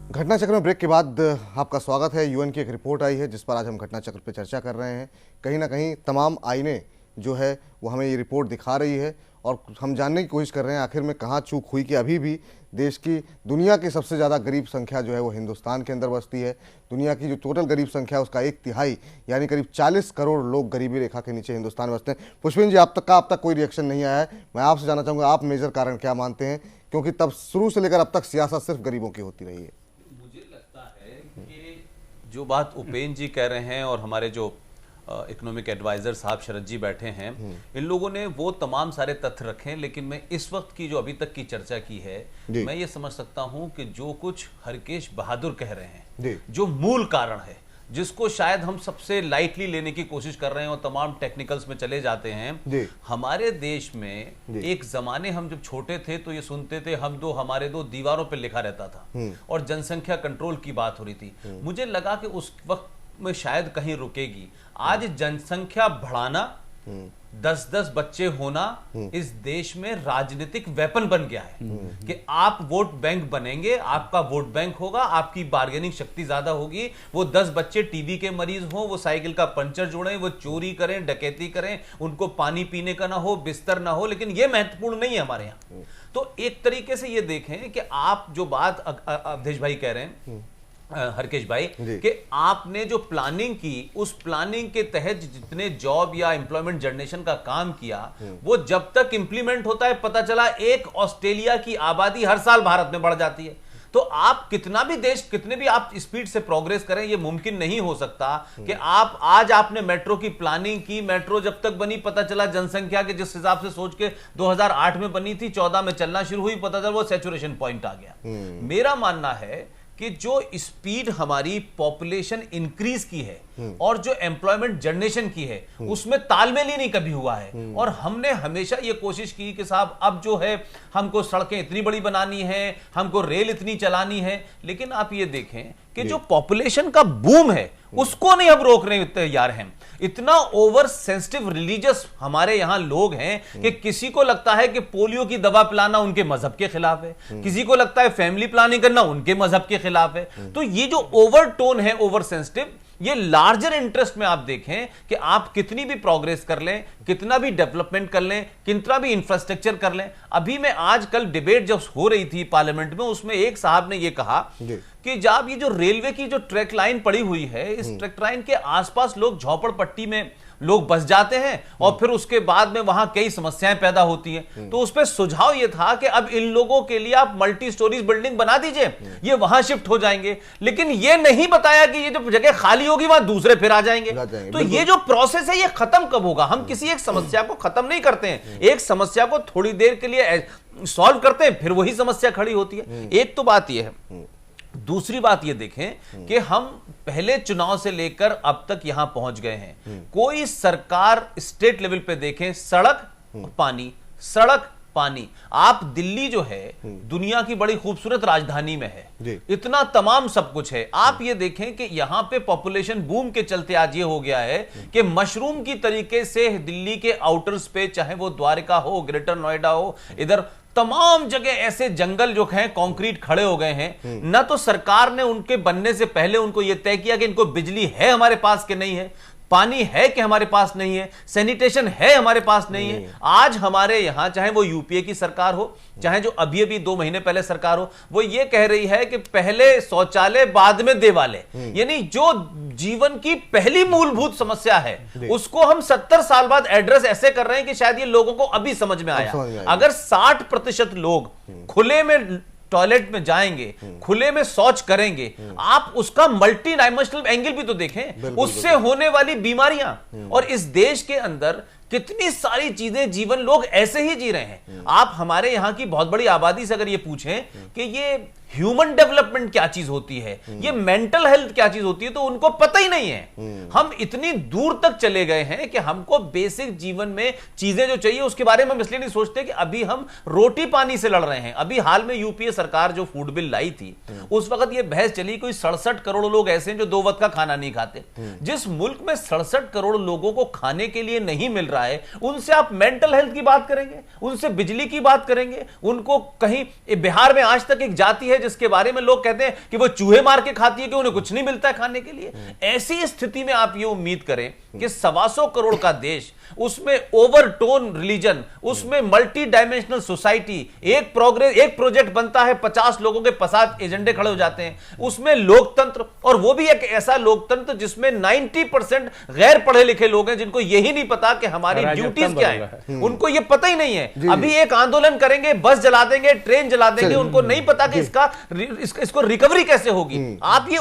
घटना चक्र में ब्रेक के बाद आपका स्वागत है। यूएन की एक रिपोर्ट आई है जिस पर आज हम घटना चक्र पर चर्चा कर रहे हैं। कहीं ना कहीं तमाम आईने जो है वो हमें ये रिपोर्ट दिखा रही है और हम जानने की कोशिश कर रहे हैं आखिर में कहाँ चूक हुई कि अभी भी देश की दुनिया की सबसे ज़्यादा गरीब संख्या जो है वो हिंदुस्तान के अंदर बसती है। दुनिया की जो टोटल गरीब संख्या है उसका 1/3 यानी करीब 40 करोड़ लोग गरीबी रेखा के नीचे हिंदुस्तान में बसते हैं। पुष्पिन जी, अब तक कोई रिएक्शन नहीं आया है। मैं आपसे जानना चाहूँगा आप मेजर कारण क्या मानते हैं, क्योंकि तब शुरू से लेकर अब तक सियासत सिर्फ गरीबों की होती रही है। मुझे लगता है कि जो बात उपेंद्र जी कह रहे हैं और हमारे जो इकोनॉमिक एडवाइजर साहब शरद जी बैठे हैं, इन लोगों ने वो तमाम सारे तथ्य रखे हैं, लेकिन मैं इस वक्त की जो अभी तक की चर्चा की है मैं ये समझ सकता हूं कि जो कुछ हरकेश बहादुर कह रहे हैं, जो मूल कारण है जिसको शायद हम सबसे लाइटली लेने की कोशिश कर रहे हैं और तमाम टेक्निकल्स में चले जाते हैं। हमारे देश में एक जमाने हम जब छोटे थे तो ये सुनते थे हमारे दो दीवारों पर लिखा रहता था और जनसंख्या कंट्रोल की बात हो रही थी। मुझे लगा कि उस वक्त में शायद कहीं रुकेगी। आज जनसंख्या बढ़ाना, 10-10 बच्चे होना इस देश में राजनीतिक वेपन बन गया है कि आप वोट बैंक बनेंगे, आपका वोट बैंक होगा, आपकी बार्गेनिंग शक्ति ज्यादा होगी। वो 10 बच्चे टीबी के मरीज हो, वो साइकिल का पंचर जोड़ें, वो चोरी करें, डकैती करें, उनको पानी पीने का ना हो, बिस्तर ना हो, लेकिन ये महत्वपूर्ण नहीं है हमारे यहाँ। तो एक तरीके से ये देखें कि आप जो बात अवधेश भाई कह रहे हैं, हरकेश भाई, कि आपने जो प्लानिंग की उस प्लानिंग के तहत जितने जॉब या एम्प्लॉयमेंट जनरेशन का काम किया वो जब तक इंप्लीमेंट होता है, पता चला एक ऑस्ट्रेलिया की आबादी हर साल भारत में बढ़ जाती है। तो आप कितना भी देश, कितने भी आप स्पीड से प्रोग्रेस करें, ये मुमकिन नहीं हो सकता कि आपने मेट्रो की प्लानिंग की, मेट्रो जब तक बनी पता चला जनसंख्या के जिस हिसाब से सोच के 2008 में बनी थी, 14 में चलना शुरू हुई, पता चला वो सैचुरेशन पॉइंट आ गया। मेरा मानना है कि जो स्पीड हमारी पॉपुलेशन इंक्रीज की है और जो एम्प्लॉयमेंट जनरेशन की है उसमें तालमेल ही नहीं कभी हुआ है। और हमने हमेशा ये कोशिश की कि साहब अब जो है हमको सड़कें इतनी बड़ी बनानी है, हमको रेल इतनी चलानी है, लेकिन आप ये देखें कि जो पॉपुलेशन का बूम है उसको नहीं हम रोकने तैयार हैं। इतना ओवर सेंसिटिव रिलीजियस हमारे यहां लोग हैं कि किसी को लगता है कि पोलियो की दवा पिलाना उनके मजहब के खिलाफ है, किसी को लगता है फैमिली प्लानिंग करना उनके मजहब के खिलाफ है। तो ये जो ओवर टोन है, ओवर सेंसिटिव, ये लार्जर इंटरेस्ट में आप देखें कि आप कितनी भी प्रोग्रेस कर लें, कितना भी डेवलपमेंट कर लें, कितना भी इंफ्रास्ट्रक्चर कर लें। अभी मैं आजकल डिबेट जब हो रही थी पार्लियामेंट में, उसमें एक साहब ने यह कहा कि जब ये जो रेलवे की जो ट्रैक लाइन पड़ी हुई है, इस ट्रैक लाइन के आसपास लोग झोपड़पट्टी में लोग बस जाते हैं और फिर उसके बाद में वहां कई समस्याएं पैदा होती हैं। तो उस पर सुझाव यह था कि अब इन लोगों के लिए आप मल्टी स्टोरीज बिल्डिंग बना दीजिए, ये वहां शिफ्ट हो जाएंगे। लेकिन ये नहीं बताया कि ये जो जगह खाली होगी वहां दूसरे फिर आ जाएंगे। तो ये जो प्रोसेस है ये खत्म कब होगा? हम किसी एक समस्या को खत्म नहीं करते हैं, एक समस्या को थोड़ी देर के लिए सॉल्व करते हैं, फिर वही समस्या खड़ी होती है। एक तो बात यह है। दूसरी बात ये देखें कि हम पहले चुनाव से लेकर अब तक यहां पहुंच गए हैं। कोई सरकार स्टेट लेवल पे देखें, सड़क पानी, सड़क पानी। आप दिल्ली जो है दुनिया की बड़ी खूबसूरत राजधानी में है, इतना तमाम सब कुछ है। आप ये देखें कि यहां पे पॉपुलेशन बूम के चलते आज ये हो गया है कि मशरूम की तरीके से दिल्ली के आउटर्स पे, चाहे वो द्वारका हो, ग्रेटर नोएडा हो, इधर तमाम जगह ऐसे जंगल जो हैं कंक्रीट खड़े हो गए हैं। ना तो सरकार ने उनके बनने से पहले उनको यह तय किया कि इनको बिजली है हमारे पास कि नहीं है, पानी है कि हमारे पास नहीं है, सैनिटेशन है हमारे पास नहीं है। आज हमारे यहां चाहे वो यूपीए की सरकार हो, चाहे जो अभी 2 महीने पहले सरकार हो, वो ये कह रही है कि पहले शौचालय बाद में देवालय। यानी जो जीवन की पहली मूलभूत समस्या है उसको हम 70 साल बाद एड्रेस ऐसे कर रहे हैं कि शायद ये लोगों को अभी समझ में आया। अगर 60% लोग खुले में टॉयलेट में जाएंगे, खुले में शौच करेंगे, आप उसका मल्टी डायमेंशनल एंगल भी तो देखें, उससे होने वाली बीमारियां, और इस देश के अंदर कितनी सारी चीजें जीवन लोग ऐसे ही जी रहे हैं। आप हमारे यहां की बहुत बड़ी आबादी से अगर ये पूछें कि ये ह्यूमन डेवलपमेंट क्या चीज होती है, ये मेंटल हेल्थ क्या चीज होती है, तो उनको पता ही नहीं है। हम इतनी दूर तक चले गए हैं कि हमको बेसिक जीवन में चीजें जो चाहिए उसके बारे में हम इसलिए नहीं सोचते कि अभी हम रोटी पानी से लड़ रहे हैं। अभी हाल में यूपीए सरकार जो फूड बिल लाई थी, उस वक्त ये बहस चली कोई 67 करोड़ लोग ऐसे हैं जो 2 वक्त का खाना नहीं खाते। जिस मुल्क में 67 करोड़ लोगों को खाने के लिए नहीं मिल रहा है, उनसे आप मेंटल हेल्थ की बात करेंगे, उनसे बिजली की बात करेंगे, उनको कहीं बिहार में आज तक एक जाति है है जिसके बारे में लोग कहते हैं कि वो चूहे मार के खाती है कि उन्हें कुछ नहीं मिलता है खाने के लिए। ऐसी स्थिति में आप ये उम्मीद करें कि 125 करोड़ का देश, उसमें ओवरटोन रिलीजन, उसमें मल्टी डायमेंशनल सोसाइटी, एक प्रोजेक्ट बनता है, 50 लोगों के 50 एजेंडे खड़े हो जाते हैं, उसमें लोकतंत्र, और वो भी एक ऐसा लोकतंत्र जिसमें 90% गैर पढ़े लिखे लोग हैं जिनको यही नहीं पता कि हमारी ड्यूटीज क्या है, उनको ये पता ही नहीं है। अभी एक आंदोलन करेंगे, बस जला देंगे, ट्रेन जला देंगे, उनको नहीं पता कि इसको रिकवरी कैसे होगी। आप ये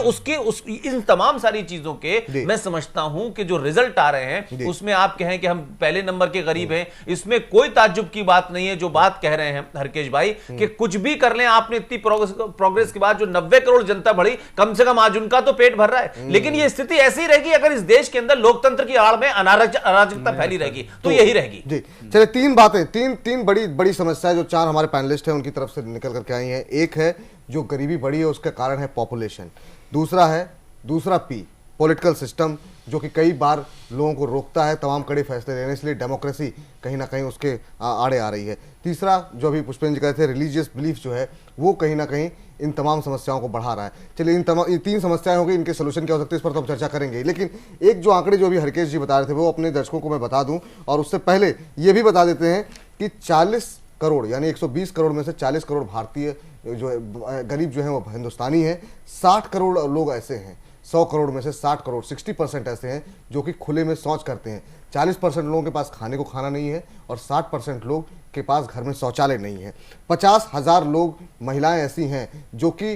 इन तमाम सारी चीजों के मैं समझता हूं कि जो रिजल्ट आ रहे हैं उसमें आप कहें कि हम पहले नंबर के गरीब हैं, इसमें कोई ताज्जुब की बात नहीं है। जो बात कह रहे हैं हरकेश भाई कि कुछ भी कर लें, आपने इतनी प्रोग्रेस के बाद जो 90 करोड़ जनता बढ़ी, कम से कम आज उनका तो पेट भर रहा है। लेकिन ये स्थिति ऐसी रहेगी अगर इस देश के अंदर लोकतंत्र की आड़ में अराजकता फैली रहेगी तो यही रहेगी। जी चलिए, तीन बातें, तीन बड़ी समस्याएं जो चार हमारे पैनलिस्ट हैं उनकी तरफ से निकल करके आई हैं। एक है जो गरीबी बढ़ी है उसका कारण है पॉपुलेशन, दूसरा पी पॉलिटिकल सिस्टम जो कि कई बार लोगों को रोकता है तमाम कड़े फैसले लेने, इसलिए डेमोक्रेसी कहीं ना कहीं उसके आड़े आ रही है। तीसरा जो अभी पुष्पेंद्र जी कहते थे रिलीजियस बिलीफ जो है वो कहीं ना कहीं इन तमाम समस्याओं को बढ़ा रहा है। चलिए ये तीन समस्याएं हो गई, इनके सोल्यूशन क्या हो सकते हैं इस पर तो हम चर्चा करेंगे। लेकिन एक जो आंकड़े जो अभी हरकेश जी बता रहे थे वो अपने दर्शकों को मैं बता दूं, और उससे पहले ये भी बता देते हैं कि 40 करोड़ यानी 120 करोड़ में से 40 करोड़ भारतीय जो है गरीब जो है वो हिंदुस्तानी है, 60 करोड़ लोग ऐसे हैं, 100 करोड़ में से 60 करोड़ 60% ऐसे हैं जो कि खुले में शौच करते हैं। 40% लोगों के पास खाने को खाना नहीं है और 60% लोग के पास घर में शौचालय नहीं है। 50,000 लोग महिलाएं ऐसी हैं जो कि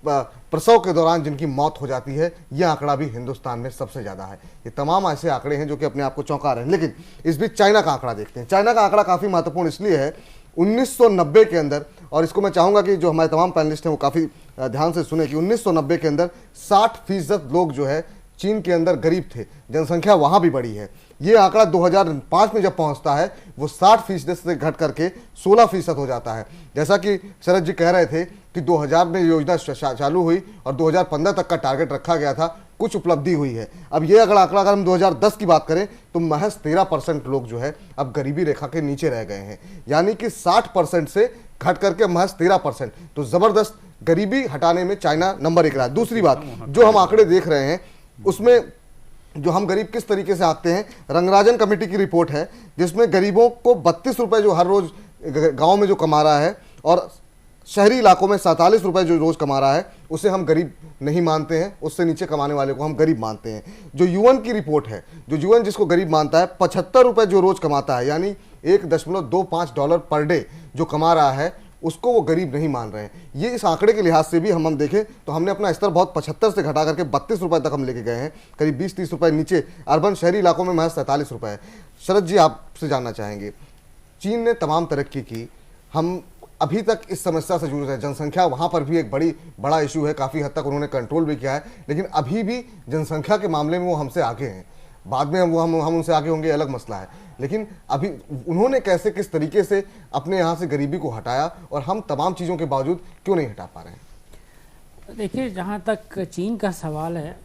प्रसव के दौरान जिनकी मौत हो जाती है। यह आंकड़ा भी हिंदुस्तान में सबसे ज़्यादा है। ये तमाम ऐसे आंकड़े हैं जो कि अपने आप को चौंका रहे हैं। लेकिन इस बीच चाइना का आंकड़ा देखते हैं। चाइना का आंकड़ा काफ़ी महत्वपूर्ण इसलिए है, 1990 के अंदर, और इसको मैं चाहूँगा कि जो हमारे तमाम पैनलिस्ट हैं वो काफ़ी ध्यान से सुने कि 1990 के अंदर 60% लोग जो है चीन के अंदर गरीब थे, जनसंख्या वहाँ भी बढ़ी है। ये आंकड़ा 2005 में जब पहुंचता है वो 60% से घट करके 16% हो जाता है। जैसा कि शरद जी कह रहे थे कि 2000 में योजना चालू हुई और 2015 तक का टारगेट रखा गया था, कुछ उपलब्धि हुई है। अब ये अगर आंकड़ा अगर हम 2010 की बात करें तो महज 13% लोग जो है अब गरीबी रेखा के नीचे रह गए हैं, यानी कि 60% से घट करके महज 13%। तो जबरदस्त गरीबी हटाने में चाइना नंबर 1 रहा है। दूसरी बात जो हम आंकड़े देख रहे हैं उसमें जो हम गरीब किस तरीके से आते हैं, रंगराजन कमेटी की रिपोर्ट है जिसमें गरीबों को 32 रुपए जो हर रोज गांव में जो कमा रहा है और शहरी इलाकों में 47 रुपए जो रोज कमा रहा है उसे हम गरीब नहीं मानते हैं, उससे नीचे कमाने वाले को हम गरीब मानते हैं। जो यूएन की रिपोर्ट है, जो यूएन जिसको गरीब मानता है, 75 रुपए जो रोज कमाता है यानी $1.25 पर डे जो कमा रहा है उसको वो गरीब नहीं मान रहे हैं। ये इस आंकड़े के लिहाज से भी हम देखें तो हमने अपना स्तर बहुत 75 से घटा करके 32 रुपए तक हम लेके गए हैं, करीब 20-30 रुपए नीचे। अर्बन शहरी इलाकों में महज 47 रुपए है। शरद जी आपसे जानना चाहेंगे, चीन ने तमाम तरक्की की, हम अभी तक इस समस्या से जूझ रहे हैं। जनसंख्या वहाँ पर भी एक बड़ा इशू है, काफ़ी हद तक उन्होंने कंट्रोल भी किया है, लेकिन अभी भी जनसंख्या के मामले में वो हमसे आगे हैं। बाद में हम उनसे आगे होंगे, अलग मसला है, लेकिन अभी उन्होंने कैसे किस तरीके से अपने यहाँ से गरीबी को हटाया और हम तमाम चीज़ों के बावजूद क्यों नहीं हटा पा रहे हैं? देखिए, जहाँ तक चीन का सवाल है,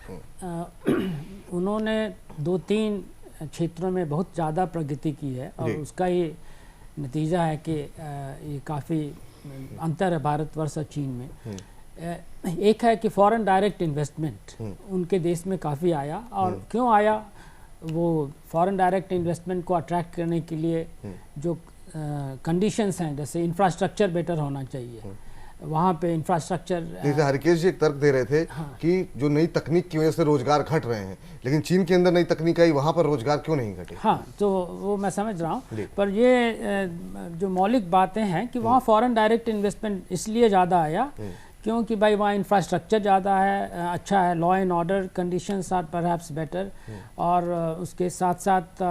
उन्होंने 2-3 क्षेत्रों में बहुत ज़्यादा प्रगति की है और उसका ये नतीजा है कि ये काफ़ी अंतर है भारतवर्ष और चीन में। एक है कि फॉरेन डायरेक्ट इन्वेस्टमेंट उनके देश में काफ़ी आया, और क्यों आया, वो फॉरेन डायरेक्ट इन्वेस्टमेंट को अट्रैक्ट करने के लिए जो कंडीशंस हैं, जैसे इंफ्रास्ट्रक्चर बेटर होना चाहिए, वहाँ पे इंफ्रास्ट्रक्चर। जैसे हरकेश जी एक तर्क दे रहे थे कि जो नई तकनीक की वजह से रोजगार घट रहे हैं, लेकिन चीन के अंदर नई तकनीक आई, वहाँ पर रोजगार क्यों नहीं घटे? हाँ, तो वो मैं समझ रहा हूँ, पर ये जो मौलिक बातें हैं कि वहाँ फॉरेन डायरेक्ट इन्वेस्टमेंट इसलिए ज़्यादा आया क्योंकि भाई वहाँ इंफ्रास्ट्रक्चर ज़्यादा है, अच्छा है, law and order conditions are perhaps better, और उसके साथ साथ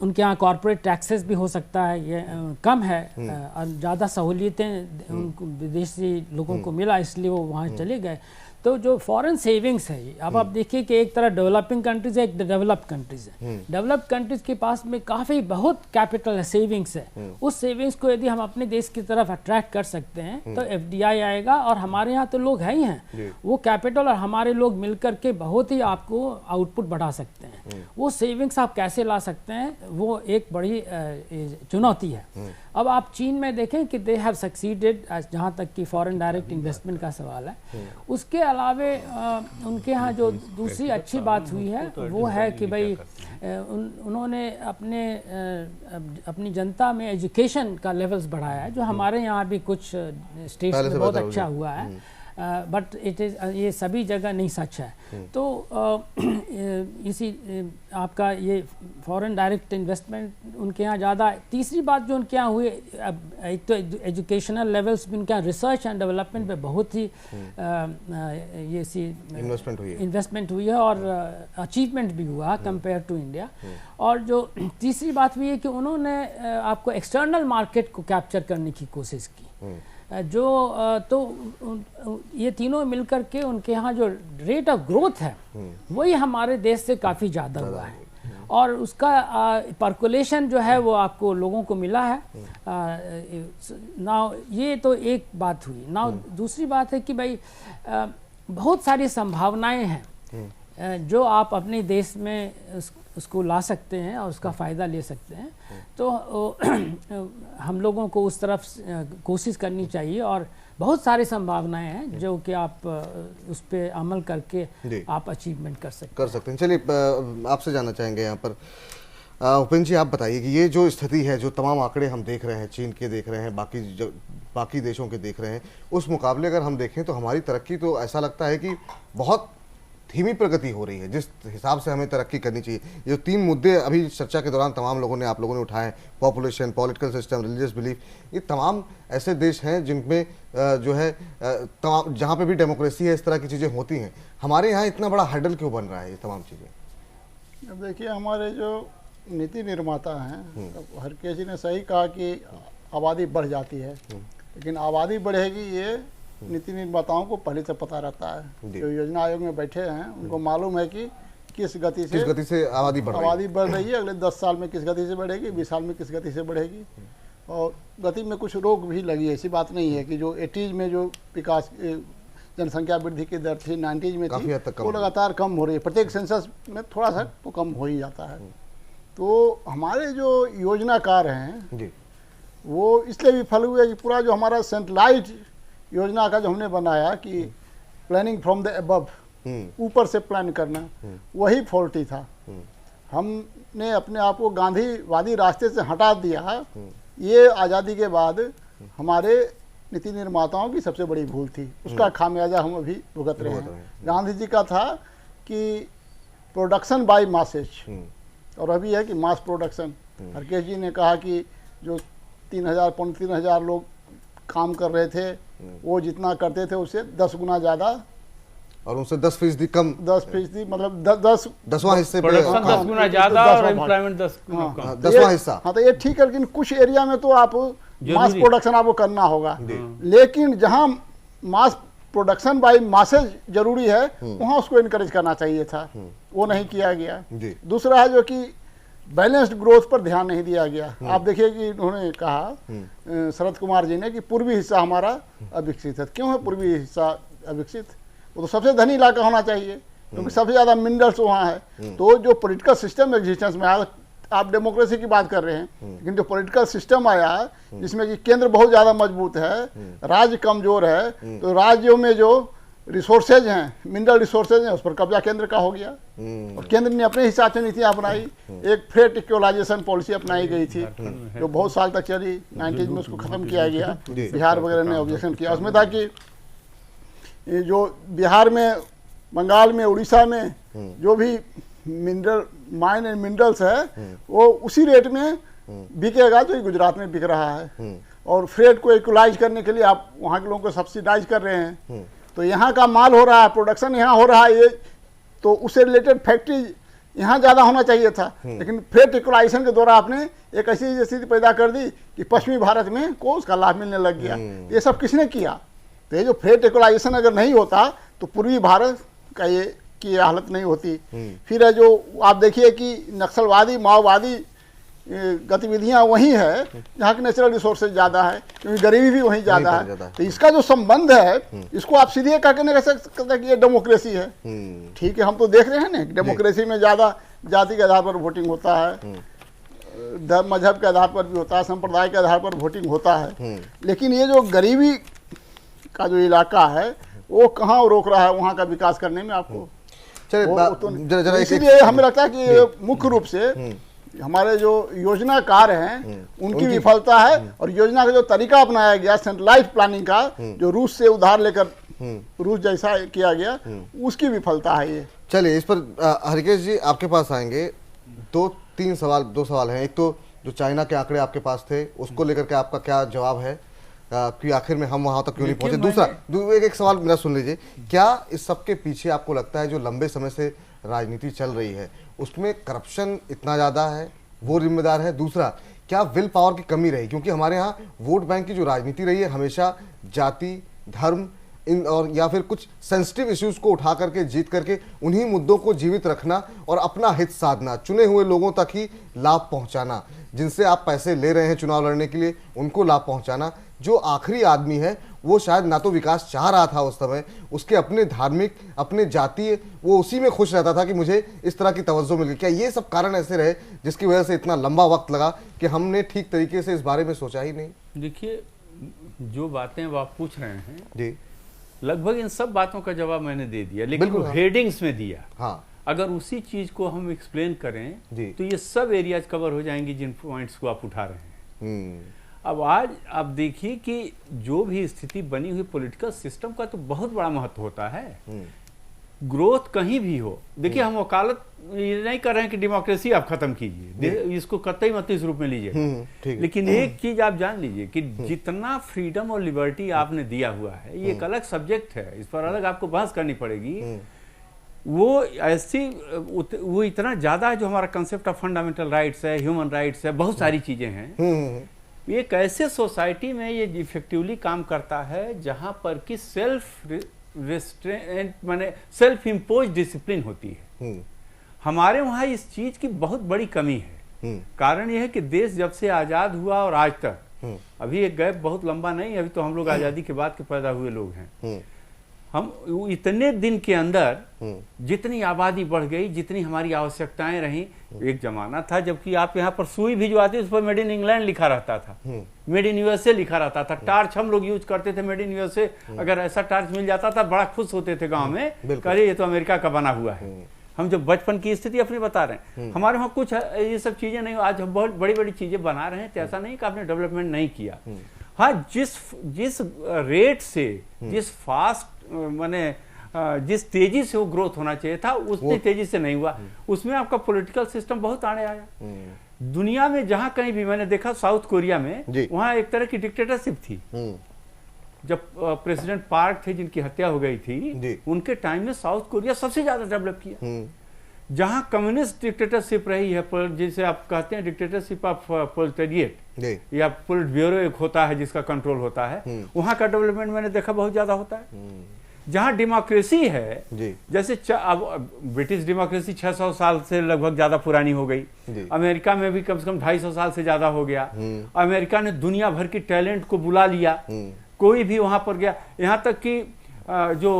उनके यहाँ कॉर्पोरेट टैक्सेस भी हो सकता है ये कम है, और ज़्यादा सहूलियतें उनको विदेशी लोगों को मिला, इसलिए वो वहाँ चले गए। तो जो फॉरेन सेविंग्स है, अब आप देखिए कि एक तरह डेवलपिंग कंट्रीज है, एक डेवलप्ड कंट्रीज है। डेवलप्ड कंट्रीज के पास में काफ़ी बहुत कैपिटल है, सेविंग्स है। उस सेविंग्स को यदि हम अपने देश की तरफ अट्रैक्ट कर सकते हैं तो FDI आएगा, और हमारे यहाँ तो लोग हैं ही हैं, वो कैपिटल और हमारे लोग मिलकर के बहुत ही आपको आउटपुट बढ़ा सकते हैं। वो सेविंग्स आप कैसे ला सकते हैं, वो एक बड़ी चुनौती है। अब आप चीन में देखें कि दे हैव सक्सीडेड, जहाँ तक कि फॉरेन डायरेक्ट इन्वेस्टमेंट का सवाल है। उसके अलावे उनके यहाँ जो दूसरी अच्छी बात हुई है वो है कि भाई उन्होंने अपनी जनता में एजुकेशन का लेवल्स बढ़ाया है, जो हमारे यहाँ भी कुछ स्टेट्स में बहुत अच्छा हुआ है, बट इट इज़, ये सभी जगह नहीं सच है। तो इसी आपका ये फॉरेन डायरेक्ट इन्वेस्टमेंट उनके यहाँ ज़्यादा। तीसरी बात जो उनके यहाँ हुई, एक तो एजुकेशनल लेवल्स भी उनके यहाँ, रिसर्च एंड डेवलपमेंट पे बहुत ही ये सी इन्वेस्टमेंट हुई है और अचीवमेंट भी हुआ कंपेयर टू इंडिया। और जो तीसरी बात भी है कि उन्होंने आपको एक्सटर्नल मार्केट को कैप्चर करने की कोशिश की, जो तो ये तीनों मिलकर के उनके यहाँ जो रेट ऑफ ग्रोथ है वही हमारे देश से काफ़ी ज़्यादा हुआ है, और उसका पर्कुलेशन जो है वो आपको लोगों को मिला है। नाउ ये तो एक बात हुई। नाउ दूसरी बात है कि भाई बहुत सारी संभावनाएं हैं जो आप अपने देश में उसको ला सकते हैं और उसका फ़ायदा ले सकते हैं। तो हम लोगों को उस तरफ कोशिश करनी चाहिए, और बहुत सारी संभावनाएं हैं जो कि आप उस पर अमल करके आप अचीवमेंट कर सकते हैं। चलिए आपसे जानना चाहेंगे यहाँ पर उपेंद्र जी, आप बताइए कि ये जो स्थिति है, जो तमाम आंकड़े हम देख रहे हैं, चीन के देख रहे हैं, बाकी देशों के देख रहे हैं, उस मुकाबले अगर हम देखें तो हमारी तरक्की तो ऐसा लगता है कि बहुत धीमी प्रगति हो रही है जिस हिसाब से हमें तरक्की करनी चाहिए। ये 3 मुद्दे अभी चर्चा के दौरान तमाम लोगों ने, आप लोगों ने उठाए, population, political system, religious belief, ये तमाम ऐसे देश हैं जिनमें जो है तमाम, जहाँ पे भी डेमोक्रेसी है, इस तरह की चीज़ें होती हैं। हमारे यहाँ इतना बड़ा हर्डल क्यों बन रहा है ये तमाम चीज़ें? अब देखिए, हमारे जो नीति निर्माता हैं, हरकेश जी ने सही कहा कि आबादी बढ़ जाती है, लेकिन आबादी बढ़ेगी ये नीति निर्माताओं को पहले से पता रहता है। जो योजना आयोग में बैठे हैं उनको मालूम है कि किस गति से आबादी बढ़ रही है, अगले 10 साल में किस गति से बढ़ेगी, 20 साल में किस गति से बढ़ेगी, और गति में कुछ रोक भी लगी है। ऐसी बात नहीं है कि जो 80s में जो विकास जनसंख्या वृद्धि की दर थी 90s में थी, वो लगातार कम हो रही है। प्रत्येक सेंसस में थोड़ा सा तो कम हो ही जाता है। तो हमारे जो योजनाकार हैं वो इसलिए भी फल हुए कि पूरा जो हमारा सेंट्रलाइज्ड योजना का जो हमने बनाया कि प्लानिंग फ्रॉम द अबव, ऊपर से प्लान करना, वही फॉल्टी था। हमने अपने आप को गांधीवादी रास्ते से हटा दिया। ये आज़ादी के बाद हमारे नीति निर्माताओं की सबसे बड़ी भूल थी, उसका खामियाजा हम अभी भुगत रहे हैं। गांधी जी का था कि प्रोडक्शन बाय मासेज, और अभी है कि मास प्रोडक्शन। हरकेश जी ने कहा कि जो 3,000 लोग काम कर रहे थे, वो जितना करते थे उससे 10 गुना ज़्यादा, और उनसे 10% कम, 10% मतलब 10वां हिस्से, प्रोडक्शन 10 गुना ज़्यादा और एम्प्लॉयमेंट 10 गुना कम, 10वां हिस्सा। हाँ, तो ये ठीक है, लेकिन कुछ एरिया में तो आप मास प्रोडक्शन आपको करना होगा, लेकिन जहाँ मास प्रोडक्शन बाय मासेज जरूरी है वहाँ उसको इनकरेज करना चाहिए था, वो नहीं किया गया। दूसरा है जो कि बैलेंस्ड ग्रोथ पर ध्यान नहीं दिया गया। आप देखिए कि उन्होंने कहा शरद कुमार जी ने कि पूर्वी हिस्सा हमारा अविकसित है। क्यों है पूर्वी हिस्सा अविकसित? वो तो सबसे धनी इलाका होना चाहिए, क्योंकि सबसे ज़्यादा मिनरल्स वहाँ है। तो जो पॉलिटिकल सिस्टम एग्जिस्टेंस में आया, आप डेमोक्रेसी की बात कर रहे हैं, लेकिन जो पॉलिटिकल सिस्टम आया जिसमें कि केंद्र बहुत ज़्यादा मजबूत है, राज्य कमज़ोर है, तो राज्यों में जो रिसोर्सेज हैं, मिनरल रिसोर्सेज हैं, उस पर कब्जा केंद्र का हो गया, और केंद्र ने अपने हिसाब से नीतियाँ अपनाई। एक फ्रेट इक्वलाइजेशन पॉलिसी अपनाई गई थी जो बहुत साल तक चली, 90s में उसको ख़त्म किया गया। बिहार वगैरह ने ऑब्जेक्शन किया। उसमें था कि जो बिहार में, बंगाल में, उड़ीसा में जो भी मिनरल माइन एंड मिनरल्स है वो उसी रेट में बिकेगा जो गुजरात में बिक रहा है। और फ्रेट को इक्वलाइज करने के लिए आप वहाँ के लोगों को सब्सिडाइज कर रहे हैं, तो यहाँ का माल हो रहा है, प्रोडक्शन यहाँ हो रहा है, ये तो उससे रिलेटेड फैक्ट्री यहाँ ज़्यादा होना चाहिए था। लेकिन फ्रेट इक्वलाइजेशन के द्वारा आपने एक ऐसी स्थिति पैदा कर दी कि पश्चिमी भारत में को उसका लाभ मिलने लग गया। ये सब किसने किया? तो ये जो फ्रेट इक्वलाइजेशन अगर नहीं होता तो पूर्वी भारत का ये हालत नहीं होती। फिर है जो आप देखिए कि नक्सलवादी माओवादी गतिविधियां वहीं है जहाँ के नेचुरल रिसोर्सेज ज़्यादा है, क्योंकि गरीबी भी वहीं ज़्यादा है। तो इसका जो संबंध है इसको आप सीधे कह के नहीं कह सकते कि ये डेमोक्रेसी है। ठीक है, हम तो देख रहे हैं ना, डेमोक्रेसी में ज़्यादा जाति के आधार पर वोटिंग होता है, धर्म मजहब के आधार पर भी होता है, संप्रदाय के आधार पर वोटिंग होता है। लेकिन ये जो गरीबी का जो इलाका है वो कहाँ रोक रहा है वहाँ का विकास करने में आपको। चलिए इसीलिए हमें लगता है कि मुख्य रूप से हमारे जो योजनाकार हैं उनकी विफलता है, और योजना का जो तरीका अपनाया गया सेंट्रलाइज प्लानिंग का, जो रूस से उधार लेकर रूस जैसा किया गया, उसकी विफलता है ये। चलिए इस पर हरिकेश जी आपके पास आएंगे। दो सवाल हैं। एक तो जो चाइना के आंकड़े आपके पास थे उसको लेकर के आपका क्या जवाब है कि आखिर में हम वहां तक क्यों नहीं पहुंचे। दूसरा एक सवाल मेरा सुन लीजिए, क्या इस सब के पीछे आपको लगता है जो लंबे समय से राजनीति चल रही है उसमें करप्शन इतना ज़्यादा है, वो जिम्मेदार है? दूसरा, क्या विल पावर की कमी रही, क्योंकि हमारे यहाँ वोट बैंक की जो राजनीति रही है हमेशा जाति, धर्म इन और या फिर कुछ सेंसिटिव इश्यूज को उठा करके जीत करके उन्हीं मुद्दों को जीवित रखना और अपना हित साधना, चुने हुए लोगों तक ही लाभ पहुंचाना, जिनसे आप पैसे ले रहे हैं चुनाव लड़ने के लिए उनको लाभ पहुंचाना। जो आखिरी आदमी है वो शायद ना तो विकास चाह रहा था उस समय, उसके अपने धार्मिक अपने जातीय वो उसी में खुश रहता था कि मुझे इस तरह की तवज्जो मिल गई। क्या ये सब कारण ऐसे रहे जिसकी वजह से इतना लंबा वक्त लगा कि हमने ठीक तरीके से इस बारे में सोचा ही नहीं? देखिए, जो बातें आप पूछ रहे हैं जी, लगभग इन सब बातों का जवाब मैंने दे दिया, लेकिन हेडिंग्स में दिया। हाँ, अगर उसी चीज को हम एक्सप्लेन करें तो ये सब एरियाज कवर हो जाएंगे जिन पॉइंट्स को आप उठा रहे हैं। अब आज आप देखिए कि जो भी स्थिति बनी हुई पॉलिटिकल सिस्टम का तो बहुत बड़ा महत्व होता है। ग्रोथ कहीं भी हो, देखिए हम वकालत ये नहीं कर रहे हैं कि डेमोक्रेसी आप खत्म कीजिए, इसको कतई मत इस रूप में लीजिए, लेकिन एक चीज आप जान लीजिए कि जितना फ्रीडम और लिबर्टी आपने दिया हुआ है ये एक अलग सब्जेक्ट है, इस पर अलग आपको बहस करनी पड़ेगी। वो ऐसी वो इतना ज्यादा है, जो हमारा कंसेप्ट ऑफ फंडामेंटल राइट्स है, ह्यूमन राइट्स है, बहुत सारी चीजें हैं। एक ऐसे सोसाइटी में ये इफेक्टिवली काम करता है जहां पर कि सेल्फ रेस्ट्रेंट माने सेल्फ इम्पोज डिसिप्लिन होती है। हमारे वहाँ इस चीज की बहुत बड़ी कमी है। कारण यह है कि देश जब से आजाद हुआ और आज तक, अभी एक गैप बहुत लंबा नहीं, अभी तो हम लोग आजादी के बाद के पैदा हुए लोग हैं। हम इतने दिन के अंदर जितनी आबादी बढ़ गई, जितनी हमारी आवश्यकताएं रही। एक जमाना था जबकि आप यहाँ पर सुई भी जो आती उस पर मेड इन इंग्लैंड लिखा रहता था, मेड इन यूएसए लिखा रहता था। टार्च हम लोग यूज करते थे मेड इन यूएसए, अगर ऐसा टार्च मिल जाता था बड़ा खुश होते थे गांव में, अरे ये तो अमेरिका का बना हुआ है। हम जो बचपन की स्थिति अपनी बता रहे हैं, हमारे वहाँ कुछ ये सब चीजें नहीं। आज हम बहुत बड़ी बड़ी चीजें बना रहे हैं, तो ऐसा नहीं कि आपने डेवलपमेंट नहीं किया। हाँ, जिस रेट से, जिस फास्ट माने जिस तेजी से वो ग्रोथ होना चाहिए था उतनी तेजी से नहीं हुआ। उसमें आपका पॉलिटिकल सिस्टम बहुत आड़े आया। दुनिया में जहां कहीं भी मैंने देखा, साउथ कोरिया में वहां एक तरह की डिक्टेटरशिप थी। जब प्रेसिडेंट पार्क थे जिनकी हत्या हो गई थी, उनके टाइम में साउथ कोरिया सबसे ज्यादा डेवलप किया। जहां कम्युनिस्ट डिक्टेटरशिप रही है, जिसे आप कहते हैं डिक्टेटरशिप ऑफ प्रोलेटारिएट या पोलिट ब्यूरो एक होता है जिसका कंट्रोल होता है, वहां का डेवलपमेंट मैंने देखा बहुत ज्यादा होता है। जहां डेमोक्रेसी है, जैसे अब ब्रिटिश डेमोक्रेसी 600 साल से लगभग ज्यादा पुरानी हो गई, अमेरिका में भी कम से कम 250 साल से ज्यादा हो गया। अमेरिका ने दुनिया भर की टैलेंट को बुला लिया, कोई भी वहां पर गया। यहाँ तक कि जो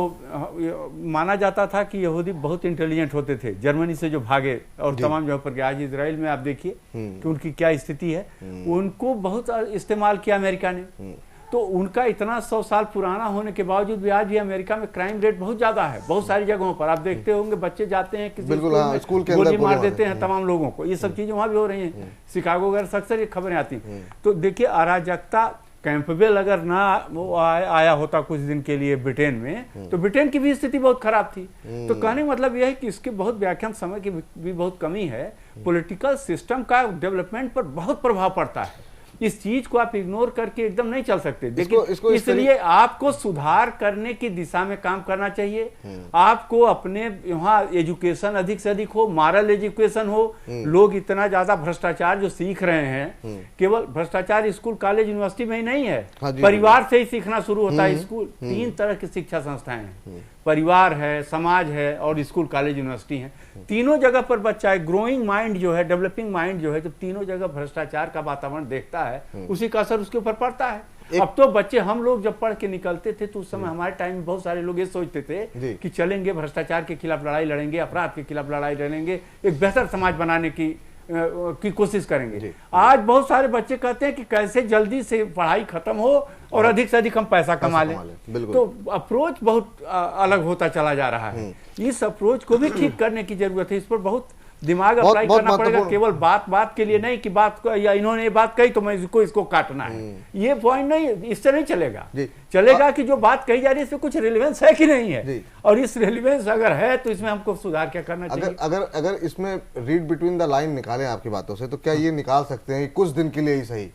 माना जाता था कि यहूदी बहुत इंटेलिजेंट होते थे, जर्मनी से जो भागे और तमाम जगह पर गए। आज इजराइल में आप देखिए कि उनकी क्या स्थिति है, उनको बहुत इस्तेमाल किया अमेरिका ने। तो उनका इतना 100 साल पुराना होने के बावजूद भी आज भी अमेरिका में क्राइम रेट बहुत ज्यादा है। बहुत सारी जगहों पर आप देखते होंगे बच्चे जाते हैं किसी स्कूल के अंदर, गोली मार देते हैं तमाम लोगों को। ये सब चीजें वहां भी हो रही हैं, शिकागो वगैरह अक्सर ये खबरें आती हैं। तो देखिए, अराजकता कैंपबेल अगर ना वो आया होता कुछ दिन के लिए ब्रिटेन में, तो ब्रिटेन की भी स्थिति बहुत खराब थी। तो कहने का मतलब यह है कि इसके बहुत व्याख्यान समय की भी बहुत कमी है। पॉलिटिकल सिस्टम का डेवलपमेंट पर बहुत प्रभाव पड़ता है। इस चीज को आप इग्नोर करके एकदम नहीं चल सकते। इसको इसलिए आपको सुधार करने की दिशा में काम करना चाहिए। आपको अपने यहाँ एजुकेशन अधिक से अधिक हो, मॉरल एजुकेशन हो। लोग इतना ज्यादा भ्रष्टाचार जो सीख रहे हैं, केवल भ्रष्टाचार स्कूल कॉलेज यूनिवर्सिटी में ही नहीं है, परिवार से ही सीखना शुरू होता है। स्कूल 3 तरह की शिक्षा संस्थाएं हैं, परिवार है, समाज है और स्कूल कॉलेज यूनिवर्सिटी है। तीनों जगह पर बच्चा है, ग्रोइंग माइंड जो है, डेवलपिंग माइंड जो है, जब तीनों जगह भ्रष्टाचार का वातावरण देखता है, उसी का असर उसके ऊपर पड़ता है। अब तो बच्चे, हम लोग जब पढ़ के निकलते थे तो उस समय हमारे टाइम में बहुत सारे लोग ये सोचते थे कि चलेंगे भ्रष्टाचार के खिलाफ लड़ाई लड़ेंगे, अपराध के खिलाफ लड़ाई लड़ेंगे, एक बेहतर समाज बनाने की कोशिश करेंगे। आज बहुत सारे बच्चे कहते हैं कि कैसे जल्दी से पढ़ाई खत्म हो और अधिक से अधिक हम पैसा कमा लें। तो अप्रोच बहुत अलग होता चला जा रहा है। इस अप्रोच को भी ठीक करने की जरूरत है। इस पर बहुत दिमाग अप्लाई करना पड़ेगा, केवल बात के लिए नहीं कि बात को, या इन्होंने ये बात कही तो मैं इसको काटना है, ये पॉइंट नहीं, इससे नहीं चलेगा। चलेगा कि जो बात कही जा रही है इसमें कुछ रेलेवेंस है कि नहीं है, और इस रेलेवेंस अगर है तो इसमें हमको सुधार क्या करना चाहिए। अगर इसमें रीड बिटवीन द लाइन निकालें आपकी बातों से, तो क्या ये निकाल सकते हैं कि कुछ दिन के लिए ही सही,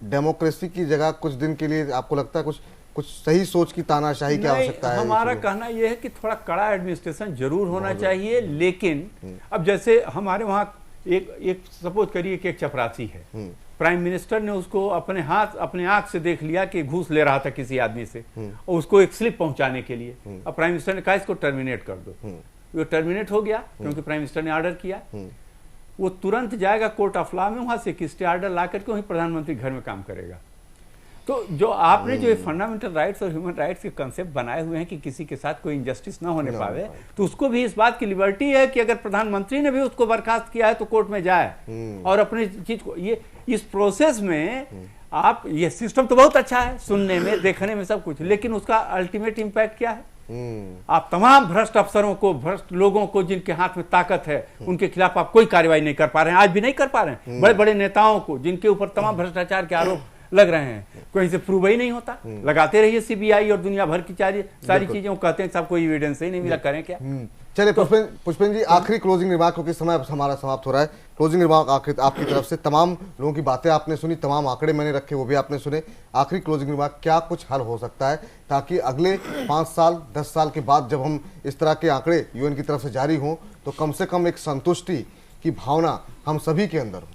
डेमोक्रेसी की जगह कुछ दिन के लिए आपको लगता है कुछ सही सोच की तानाशाही की आवश्यकता है? हमारा कहना यह है कि थोड़ा कड़ा एडमिनिस्ट्रेशन जरूर होना चाहिए, लेकिन अब जैसे हमारे वहाँ एक सपोज करिए कि एक चपरासी है, प्राइम मिनिस्टर ने उसको अपने आंख से देख लिया कि घूस ले रहा था किसी आदमी से, और उसको एक स्लिप पहुंचाने के लिए, अब प्राइम मिनिस्टर ने कहा इसको टर्मिनेट कर दो। वो टर्मिनेट हो गया क्योंकि प्राइम मिनिस्टर ने ऑर्डर किया। वो तुरंत जाएगा कोर्ट ऑफ लॉ में, वहां से एक स्टे ऑर्डर ला करके वहीं प्रधानमंत्री घर में काम करेगा। तो जो आपने जो फंडामेंटल राइट्स और ह्यूमन राइट्स के कंसेप्ट बनाए हुए हैं कि किसी के साथ कोई इंजस्टिस ना होने पावे, तो उसको भी इस बात की लिबर्टी है कि अगर प्रधानमंत्री ने भी उसको बर्खास्त किया है तो कोर्ट में जाए और अपनी चीज को, ये इस प्रोसेस में आप, ये सिस्टम तो बहुत अच्छा है सुनने में, देखने में सब कुछ, लेकिन उसका अल्टीमेट इम्पैक्ट क्या है? आप तमाम भ्रष्ट अफसरों को, भ्रष्ट लोगों को जिनके हाथ में ताकत है, उनके खिलाफ आप कोई कार्रवाई नहीं कर पा रहे हैं, आज भी नहीं कर पा रहे हैं। बड़े बड़े नेताओं को जिनके ऊपर तमाम भ्रष्टाचार के आरोप लग रहे हैं, कहीं से प्रूव ही नहीं होता। लगाते रहिए सीबीआई और दुनिया भर की सारी चीजें, कहते हैं सब कोई एविडेंस ही नहीं मिला, करें क्या? चलिए पुष्पेंद्र जी, आखिरी क्लोजिंग रिमार्क, क्योंकि समय हमारा समाप्त हो रहा है। क्लोजिंग रिमार्क आपकी तरफ से, तमाम लोगों की बातें आपने सुनी, तमाम आंकड़े मैंने रखे वो भी आपने सुने। आखिरी क्लोजिंग रिमार्क, क्या कुछ हल हो सकता है ताकि अगले 5 साल 10 साल के बाद जब हम इस तरह के आंकड़े यूएन की तरफ से जारी हों तो कम से कम एक संतुष्टि की भावना हम सभी के अंदर हो?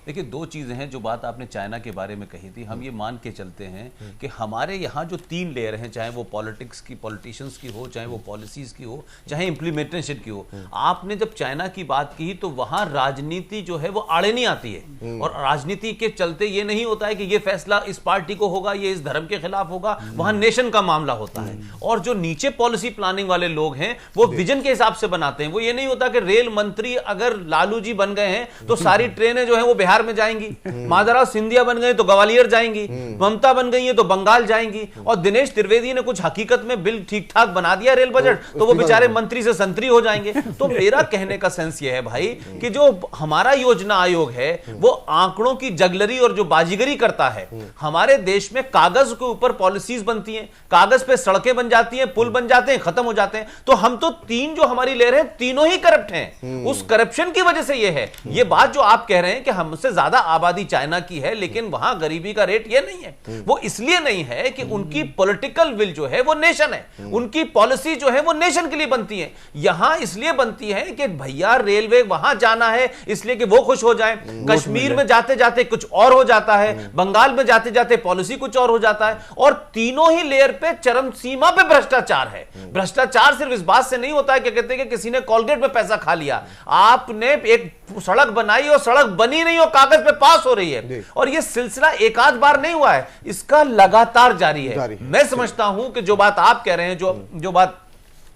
देखिए, 2 चीज़ें हैं। जो बात आपने चाइना के बारे में कही थी, हम ये मान के चलते हैं कि हमारे यहाँ जो 3 लेयर हैं, चाहे वो पॉलिटिशियंस की हो, चाहे वो पॉलिसीज की हो, चाहे इम्प्लीमेंटेशन की हो। आपने जब चाइना की बात की तो वहाँ राजनीति जो है वो आड़े नहीं आती है, और राजनीति के चलते ये नहीं होता है कि ये फैसला इस पार्टी को होगा, ये इस धर्म के खिलाफ होगा, वहाँ नेशन का मामला होता है। और जो नीचे पॉलिसी प्लानिंग वाले लोग हैं वो विजन के हिसाब से बनाते हैं। वो ये नहीं होता कि रेल मंत्री अगर लालू जी बन गए हैं तो सारी ट्रेनें जो है वो बिहार में जाएंगी, माधवराव सिंधिया बन गए तो ग्वालियर जाएंगी, ममता बन गई है तो बंगाल जाएंगी, और दिनेश त्रिवेदी ने कुछ हकीकत में बिल ठीक ठाक बना दिया रेल बजट तो वो बेचारे मंत्री से संतरी हो जाएंगे। तो मेरा कहने का सेंस ये है भाई कि जो हमारा योजना आयोग है वो आंकड़ों की जगलरी और जो बाजीगरी करता है। हमारे देश में कागज के ऊपर पॉलिसीज बनती हैं, कागज पे सड़कें बन जाती हैं, पुल बन जाते हैं, खत्म हो जाते हैं। तो हम तो 3 जो हमारी लेयर है तीनों ही करप्ट हैं। उस करप्शन की वजह से ये है। ये बात जो आप कह रहे हैं कि हमसे ज्यादा आबादी चाइना की है लेकिन वहां गरीबी का रेट ये नहीं है, वो इसलिए नहीं है कि उनकी पॉलिटिकल विल जो है वो नेशन है, उनकी पॉलिसी जो है वो नेशन के लिए बनती है। यहां इसलिए बनती है कि भैया रेलवे वहां जाना है इसलिए कि वो खुश हो जाए, कश्मीर में जाते जाते कुछ और हो जाता है, बंगाल में जाते जाते पॉलिसी कुछ और हो जाता है, और तीनों ही लेयर पे चरम सीमा पे भ्रष्टाचार है। भ्रष्टाचार सिर्फ इस बात से नहीं होता है कि कहते हैं कि किसी ने कोलगेट में पैसा खा लिया। आपने एक सड़क बनाई और सड़क बनी नहीं और कागज पे पास हो रही है, और यह सिलसिला एक आध बार नहीं हुआ है, इसका लगातार जारी है। मैं समझता हूं कि जो बात आप कह रहे हैं, जो बात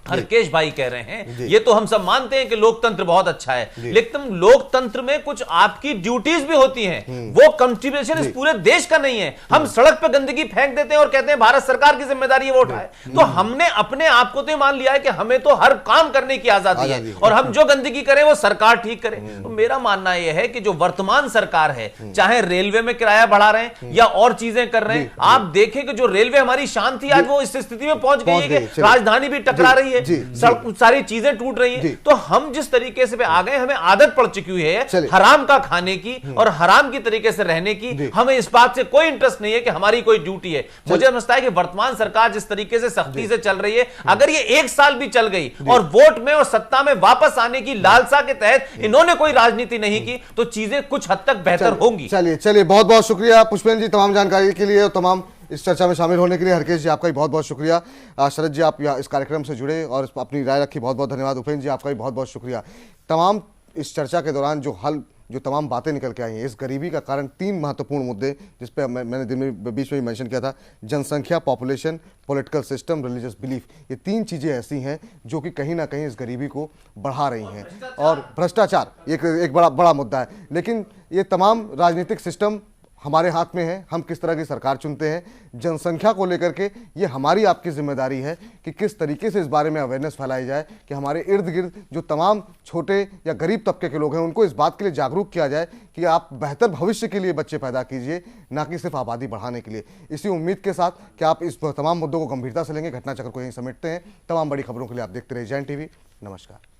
हरकेश भाई कह रहे हैं, ये तो हम सब मानते हैं कि लोकतंत्र बहुत अच्छा है, लेकिन लोकतंत्र में कुछ आपकी ड्यूटीज भी होती हैं। वो कंट्रीब्यूशन इस पूरे देश का नहीं है। हम सड़क पे गंदगी फेंक देते हैं और कहते हैं भारत सरकार की जिम्मेदारी वो उठाए। तो हमने अपने आप को तो मान लिया है कि हमें तो हर काम करने की आजादी है, और हम जो गंदगी करें वो सरकार ठीक करे। तो मेरा मानना यह है कि जो वर्तमान सरकार है, चाहे रेलवे में किराया बढ़ा रहे हैं या और चीजें कर रहे हैं, आप देखें कि जो रेलवे हमारी शान थी आज वो इस स्थिति में पहुंच गई है कि राजधानी भी टकरा रही है, है, सारी चीजें टूट रही है। तो हम जिस तरीके से आ गए, हमें आदत पड़ चुकी हुई है हराम का खाने की और हराम की तरीके से रहने की। हमें इस बात से कोई इंटरेस्ट नहीं है कि हमारी कोई ड्यूटी है। मुझे समझता है कि वर्तमान सरकार जिस तरीके से सख्ती से चल रही है, अगर ये 1 साल भी चल गई और वोट में और सत्ता में वापस आने की लालसा के तहत इन्होंने कोई राजनीति नहीं की, तो चीजें कुछ हद तक बेहतर होंगी। चलिए बहुत बहुत शुक्रिया पुष्पेंद्र जी तमाम जानकारी के लिए और तमाम इस चर्चा में शामिल होने के लिए। हरकेश जी आपका भी बहुत बहुत शुक्रिया। शरद जी आप इस कार्यक्रम से जुड़े और अपनी राय रखी, बहुत बहुत धन्यवाद। उपेंद्र जी आपका भी बहुत बहुत शुक्रिया। तमाम इस चर्चा के दौरान जो तमाम बातें निकल के आई हैं, इस गरीबी का कारण 3 महत्वपूर्ण मुद्दे जिस पे मैंने दिन में बीच में भी मेंशन किया था, जनसंख्या, population, political system, religious belief, ये 3 चीज़ें ऐसी हैं जो कि कहीं ना कहीं इस गरीबी को बढ़ा रही हैं। और भ्रष्टाचार एक बड़ा मुद्दा है। लेकिन ये तमाम राजनीतिक सिस्टम हमारे हाथ में है, हम किस तरह की सरकार चुनते हैं। जनसंख्या को लेकर के ये हमारी आपकी जिम्मेदारी है कि किस तरीके से इस बारे में अवेयरनेस फैलाई जाए कि हमारे इर्द गिर्द जो तमाम छोटे या गरीब तबके के लोग हैं उनको इस बात के लिए जागरूक किया जाए कि आप बेहतर भविष्य के लिए बच्चे पैदा कीजिए, ना कि सिर्फ आबादी बढ़ाने के लिए। इसी उम्मीद के साथ कि आप इस तमाम मुद्दों को गंभीरता से लेंगे, घटना चक्र को यहीं समेटते हैं। तमाम बड़ी खबरों के लिए आप देखते रहिए जैन टीवी। नमस्कार।